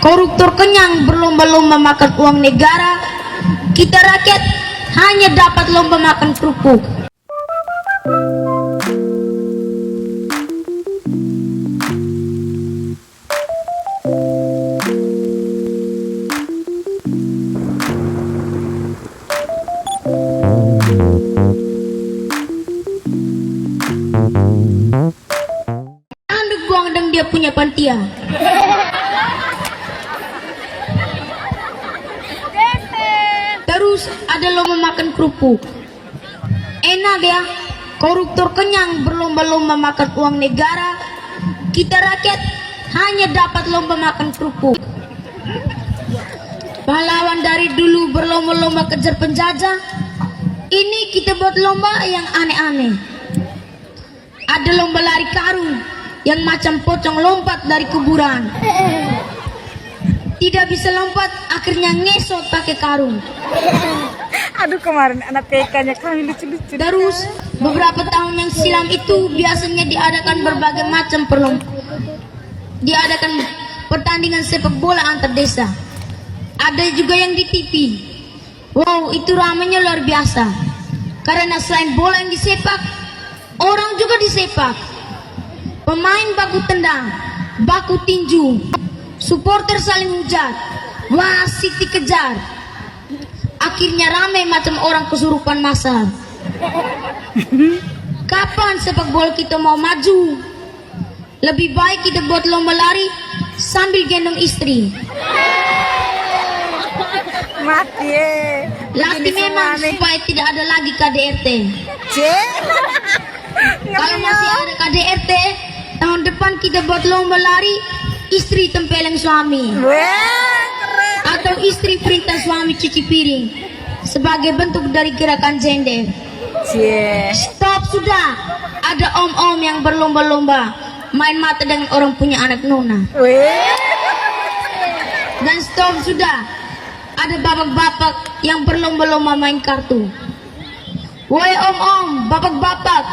koruptor kenyang berlomba-lomba makan uang negara, kita rakyat hanya dapat lomba makan kerupuk. Anduk buang dan dia punya pantia. Terus ada lomba makan kerupuk. Enak ya, koruptor kenyang berlomba-lomba makan uang negara, kita rakyat hanya dapat lomba makan kerupuk. Pahlawan dari dulu berlomba-lomba kejar penjajah, ini kita buat lomba yang aneh-aneh. Ada lomba lari karung yang macam pocong lompat dari kuburan. Tidak bisa lompat, akhirnya ngesot pakai karung. Aduh, kemarin anak TK-nya kami lucu-lucu. Terus beberapa tahun yang silam itu biasanya diadakan berbagai macam diadakan pertandingan sepak bola antar desa. Ada juga yang di TV. Wow, itu ramainya luar biasa. Karena selain bola yang disepak, orang juga disepak. Pemain baku tendang, baku tinju, supporter saling hujat, wasit dikejar. Akhirnya ramai macam orang kesurupan masal. Kapan sepak bola kita mau maju? Lebih baik kita buat lomba lari sambil gendong istri. Mati Lati memang supaya tidak ada lagi KDRT. Kalau masih ada KDRT, tahun depan kita buat lomba lari istri tempeleng suami. Atau istri perintah suami cuci piring sebagai bentuk dari gerakan gender. Stop sudah. Ada om-om yang berlomba-lomba main mata dengan orang punya anak nona. Dan stop sudah. Ada bapak-bapak yang berlomba-lomba main kartu. Woi om-om, bapak-bapak,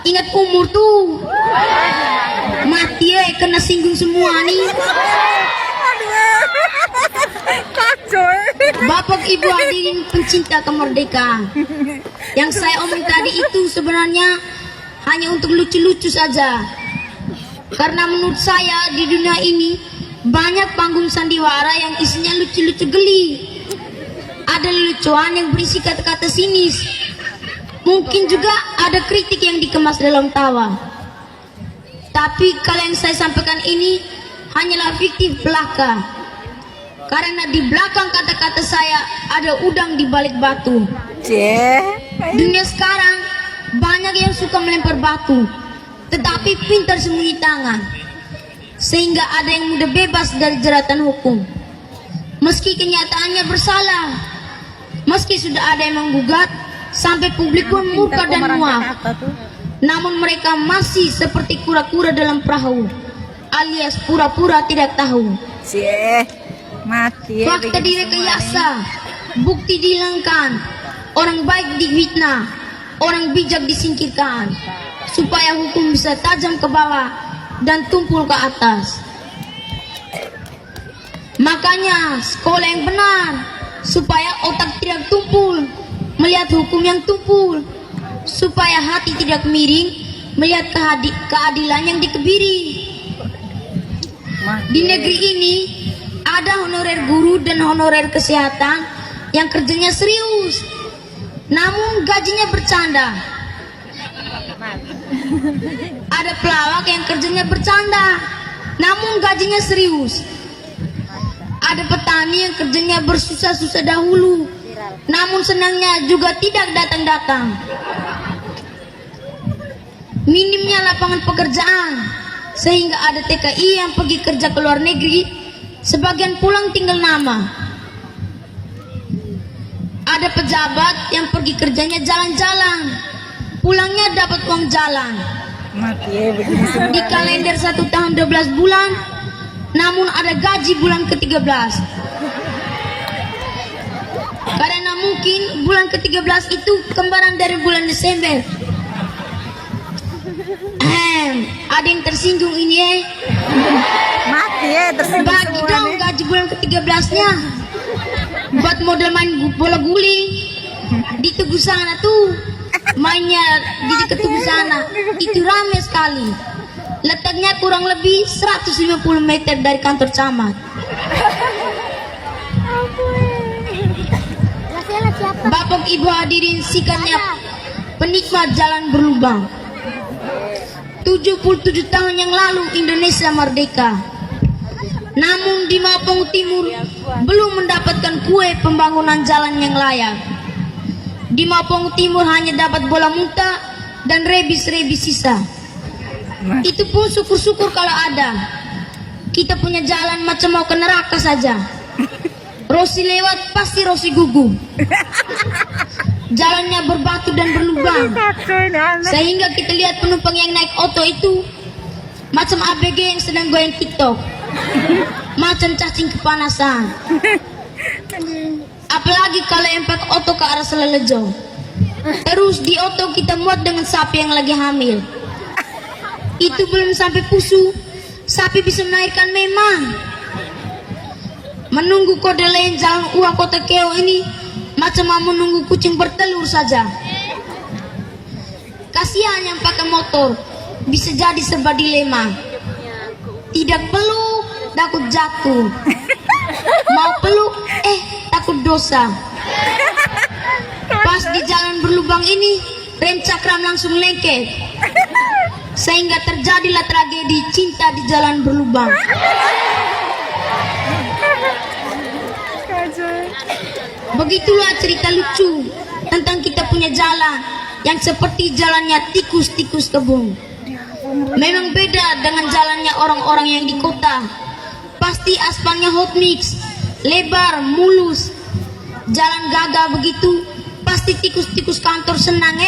ingat umur tuh. Mati kena singgung semua nih. Bapak ibu hadirin pencinta kemerdekaan, yang saya omong tadi itu sebenarnya hanya untuk lucu-lucu saja. Karena menurut saya di dunia ini banyak panggung sandiwara yang isinya lucu-lucu geli. Ada lelucuan yang berisi kata-kata sinis. Mungkin juga ada kritik yang dikemas dalam tawa. Tapi kalau yang saya sampaikan ini hanyalah fiktif belaka. Karena di belakang kata-kata saya ada udang di balik batu. Dunia sekarang banyak yang suka melempar batu, tetapi pintar sembunyi tangan. Sehingga ada yang mudah bebas dari jeratan hukum. Meski kenyataannya bersalah, meski sudah ada yang menggugat, sampai publik pun murka dan muak, namun mereka masih seperti kura-kura dalam perahu, alias pura-pura tidak tahu. Fakta direkayasa, bukti dihilangkan, orang baik difitnah, orang bijak disingkirkan, supaya hukum bisa tajam ke bawah dan tumpul ke atas. Makanya sekolah yang benar, supaya otak tidak tumpul melihat hukum yang tumpul, supaya hati tidak miring melihat keadilan yang dikebiri. Di negeri ini ada honorer guru dan honorer kesehatan yang kerjanya serius, namun gajinya bercanda. Ada pelawak yang kerjanya bercanda, namun gajinya serius. Ada petani yang kerjanya bersusah-susah dahulu, namun senangnya juga tidak datang-datang. Minimnya lapangan pekerjaan, sehingga ada TKI yang pergi kerja ke luar negeri, sebagian pulang tinggal nama. Ada pejabat yang pergi kerjanya jalan-jalan, pulangnya dapat uang jalan. Di kalender 1 tahun 12 bulan, namun ada gaji bulan ke-13. Karena mungkin bulan ke-13 itu kembaran dari bulan Desember. Ada yang tersinggung ini Mati tersinggung bagi semua dong nih. gaji bulan 13-nya buat modal main bola guling di Tugu sana tuh, mainnya di dekat Tugu sana itu rame sekali. Letaknya kurang lebih 150 meter dari kantor camat. Bapak Ibu hadirin sikatnya penikmat jalan berlubang. 77 tahun yang lalu Indonesia merdeka. Namun di Mampang Timur belum mendapatkan kue pembangunan jalan yang layak. Di Mampang Timur hanya dapat bola muntah dan rebis-rebis sisa. Itu pun syukur-syukur kalau ada. Kita punya jalan macam mau ke neraka saja. Rosi lewat pasti Rosi gugup. Jalannya berbatu dan berlubang, sehingga kita lihat penumpang yang naik oto itu macam ABG yang sedang goyang TikTok, macam cacing kepanasan. Apalagi kalau empat oto ke arah Selelejo. Terus di oto kita muat dengan sapi yang lagi hamil. Itu belum sampai pusu, sapi bisa melahirkan memang. Menunggu kode lain jalan uang kota Keo ini macam mau menunggu kucing bertelur saja. Kasihan yang pakai motor, bisa jadi serba dilema. Tidak peluk, takut jatuh. Mau peluk, takut dosa. Pas di jalan berlubang ini, rem cakram langsung lengket, sehingga terjadilah tragedi cinta di jalan berlubang. Begitulah cerita lucu tentang kita punya jalan yang seperti jalannya tikus-tikus kebun. Memang beda dengan jalannya orang-orang yang di kota. Pasti aspalnya hot mix, lebar, mulus. Jalan gagah begitu, pasti tikus-tikus kantor senang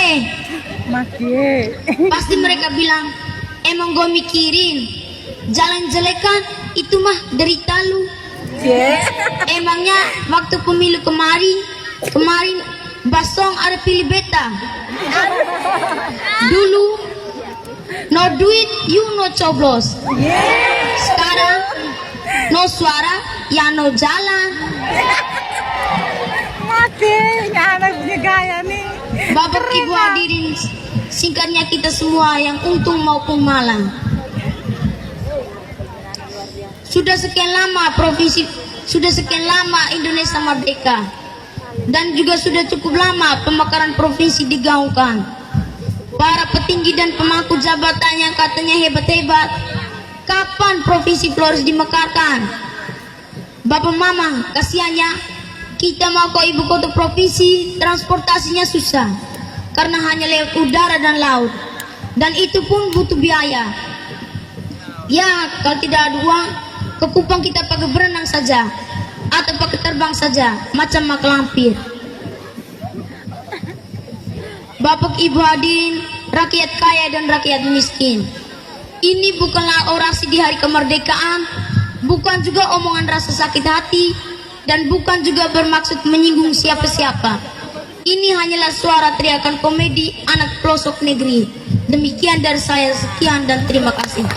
Pasti mereka bilang, emang gue mikirin jalan jelekan itu mah derita lu. Emangnya waktu pemilu kemarin Basong ada pilih beta. Dulu no duit you no coblos. Sekarang no suara ya no jalan. Anak punya gaya nih. Bapak Ibu hadirin, singkatnya kita semua yang untung maupun malang. Sudah sekian lama Indonesia merdeka, dan juga sudah cukup lama pemekaran provinsi digaungkan. Para petinggi dan pemangku jabatan yang katanya hebat-hebat, kapan provinsi Flores dimekarkan? Bapak Mama, kasihannya kita mau ke ibu kota provinsi, transportasinya susah karena hanya lewat udara dan laut, dan itu pun butuh biaya. Ya, kalau tidak ada uang, ke Kupang kita pakai berenang saja atau pakai terbang saja macam mak lampir. Bapak Ibu hadirin, rakyat kaya dan rakyat miskin, ini bukanlah orasi di hari kemerdekaan, bukan juga omongan rasa sakit hati, dan bukan juga bermaksud menyinggung siapa-siapa. Ini hanyalah suara teriakan komedi anak pelosok negeri. Demikian dari saya, sekian dan terima kasih.